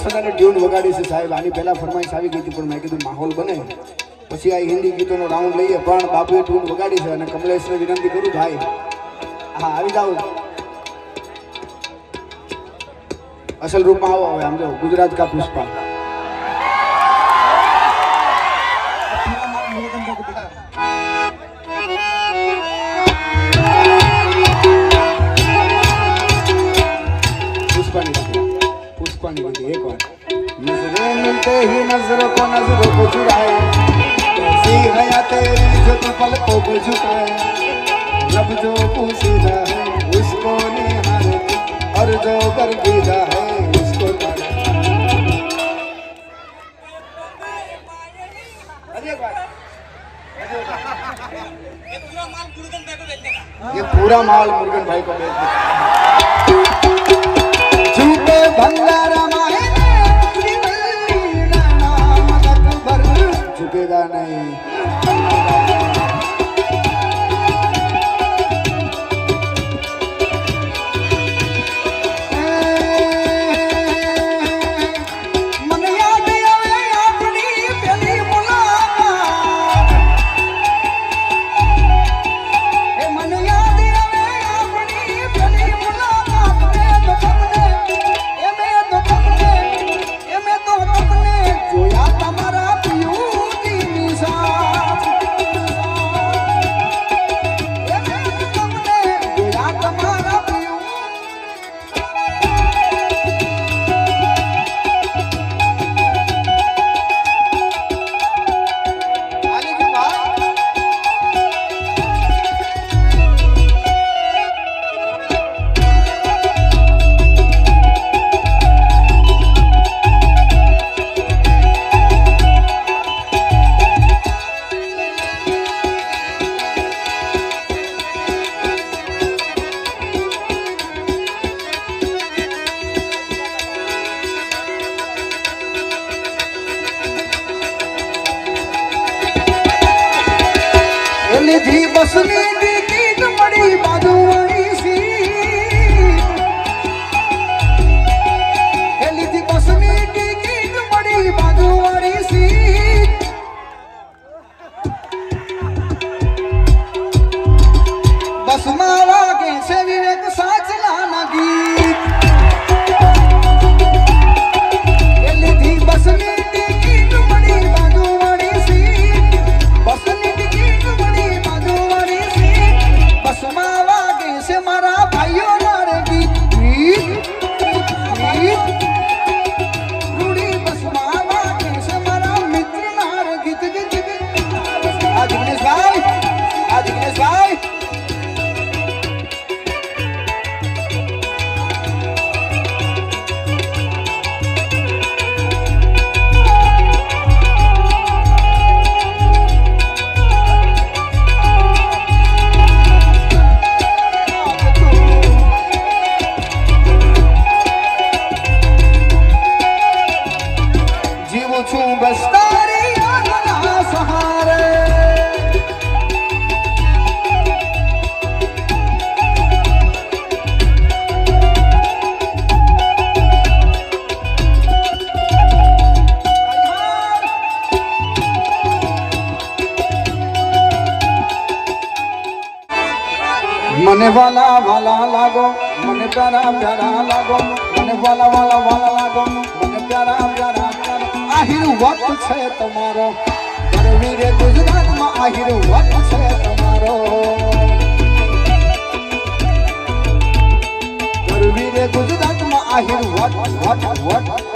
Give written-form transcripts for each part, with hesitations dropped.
સદાને tune વગાડી છે સાહેબ. આની પહેલા ફરમાઈશ આવી ગઈ હતી પણ મેં કીધું માહોલ બને પછી આ હિન્દી ગીતોનો રાઉન્ડ લઈએ. પણ બાબુએ ટ્યુન વગાડી છે અને કમલેશને વિનંતી કરું ભાઈ હા આવી જાઓ અસલ રૂપમાં આવો. હવે આમ જો ગુજરાત કા પુષ્પા पुष्पानी एक बार नजरें मिलते ही नजरों को चुराए ऐसी हया तेरी जो तो पलकों को झुकाए रब जो पूछता है उसको निहारे और जो गर्विदा है उसको ये पूरा माल मुर्गन भाई को बेच देता झूठे भंडारा झुकेगा नहीं લીધી બસની ટિકિટ મળી બાજુવાળી સીટ એ લીધી બસની ટિકિટ મળી બાજુવાળી સીટ બસમાં વાગે છે વિવેક સાચલાના ગીત એ લીધી બસની ટિકિટ મળી બાજુવાળી સીટ બસની મારા ભાઈઓ નારે ગીત રૂડી બસમાં વાગે છે મારા મિત્ર નારે ગીત આ જિગ્નેશભાઈ છું બસ તારી યાદના સહારે મને વાલા વાલા લાગો મને પ્યારા પ્યારા લાગો મને વાલા વાલા વાલા લાગો મને પ્યારા પ્યારા આહિર વટ છે તમારો ગરવીરે ગુજરાતમાં આહિર વટ છે તમારો ગરવીરે ગુજરાતમાં આહિર વટ વટ વટ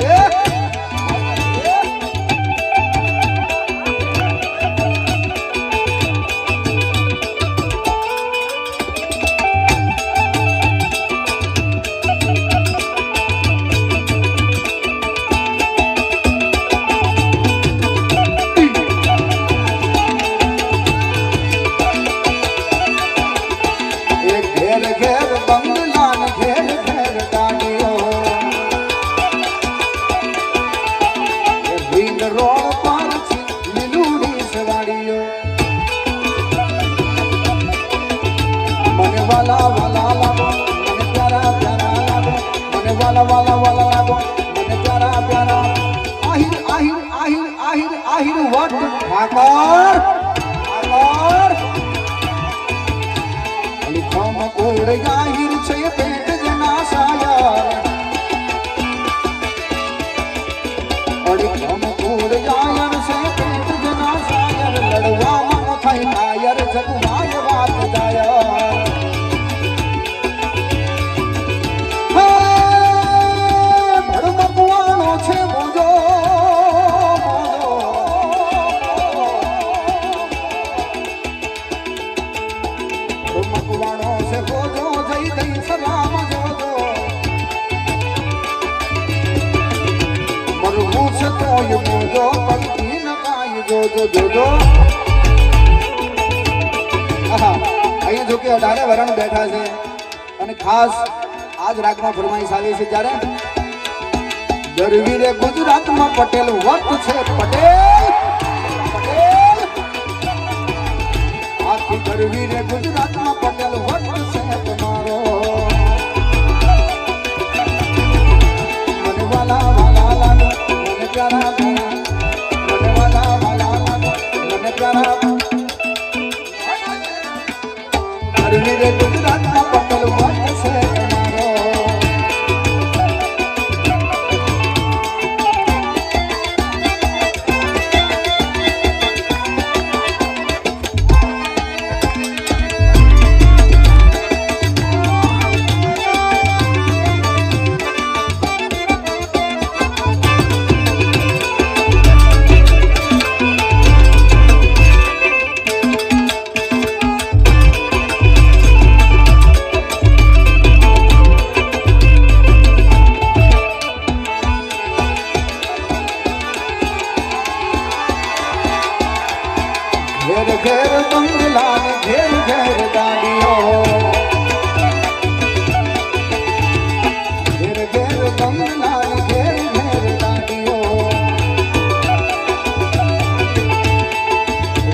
વાલા વાલા વાલા લાગો મને પ્યારા પ્યારા ઠાકોર ઠાકોર અલીખમ કોડ જાહિર છે પેટ જના સાયર અલીખમ કોડ જાહિર છે પેટ જના સાયર લડવામાં થાય નાયર જગમાય વાત જાય ભડમકવાનો છે મોજો ભડમકવાનો છે મોજો જઈ દઈ સલામ જોજો મરવું છે તોય મોજો પલકી ન કાય જોજો જોજો અહીં જો કે 18 વરણ બેઠા છે અને ખાસ આજ રાગમાં ફરમાઈશ આવી છે જ્યારે ગરવીરે ગુજરાતમાં પટેલ વટ છે પટેલ પટેલ આખી ગરવીરે ગુજરાતમાં પટેલ વટ છે તમારો મને વાલા વાલા લાલો મને પ્યારા મને વાલા વાલા લાલો મને પ્યારા ગરવીરે ગુજરાતમાં પટેલ વટ છે ઘેર ઘેર બંગલા ને ઘેર ઘેર ગાડીઓ ઘેર ઘેર બંગલા ને ઘેર ઘેર ગાડીઓ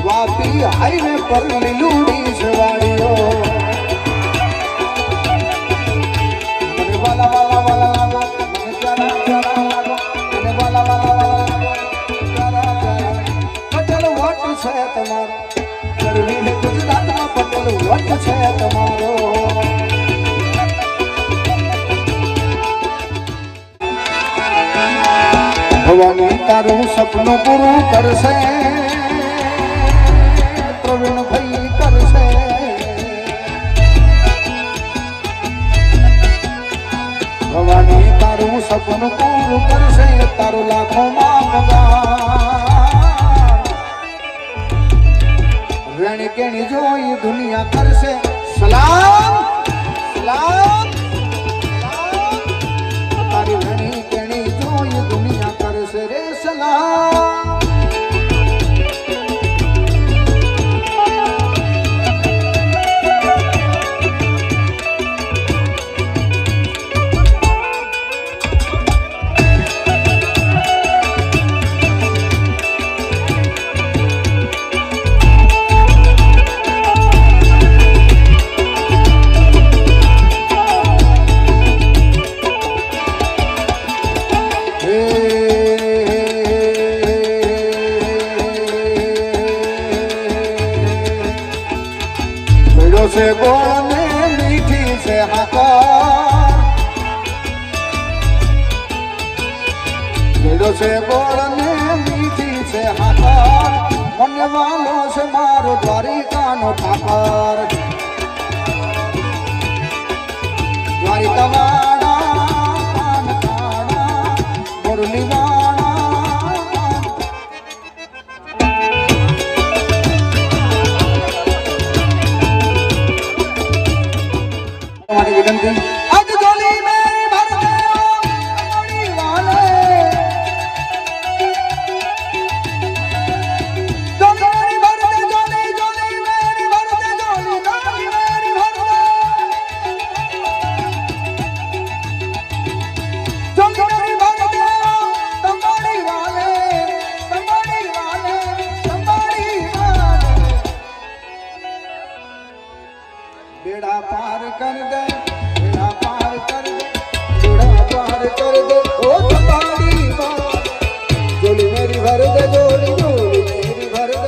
વાપી હાઈવે પર લીલુડી સવારીઓ મને વાલા વાલા વાલા લાગો મને પ્યારા પ્યારા લાગો મને વાલા વાલા વાલા પ્યારા પ્યારા પટેલ વટ છે તમારો ગરવીરે ગુજરાતમાં પટેલ વટ છે તમારો ભવાની તારું સપનું પૂરું કરશે પ્રવીણભાઈ કરશે ભવાની તારું સપનું પૂરું કરશે તારું લાખોમાં પગાર રેણી કેણી જોઈ દુનિયા કરશે સલામ સલામ તારી રેણી કેણી જોઈ દુનિયા કરશે રે સલામ से गोने मीठी से हाकार जेड़ो से गोने मीठी से हाकार मन वालों से मारो द्वारिका नो ठाकर द्वारिका वाड़ा कान काड़ा मुरली वाड़ा विनंती आज झोली मेरी भर दे कमड़ी वाले झोली भर दे झोली झोली मेरी भर दे झोली झोली मेरी भर दे झोली भर दे कमड़ी वाले कमड़ी वाले कमड़ी वाले बेड़ा पार कर दे बेड़ा पार कर दे बेड़ा पार कर दे ओ कमड़ी वाले झोली मेरी भर दे झोली झोली मेरी भर दे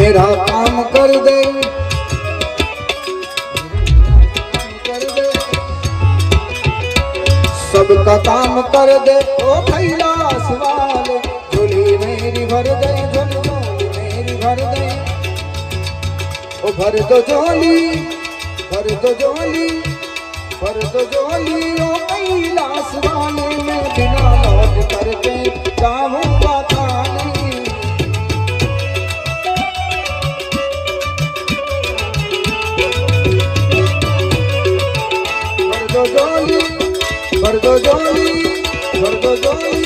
मेरा काम कर दे, सबका काम कर दे ओ कैलाश वाले, झोली मेरी भर दे, झोली मेरी भर दे, ओ भर दो झोली, भर दो झोली, भर दो झोली ओ कैलाश वाले, मैं बिना लौट करके जाऊंगा खाने। भर दो झोली, भर दो झोली, भर दो झोली।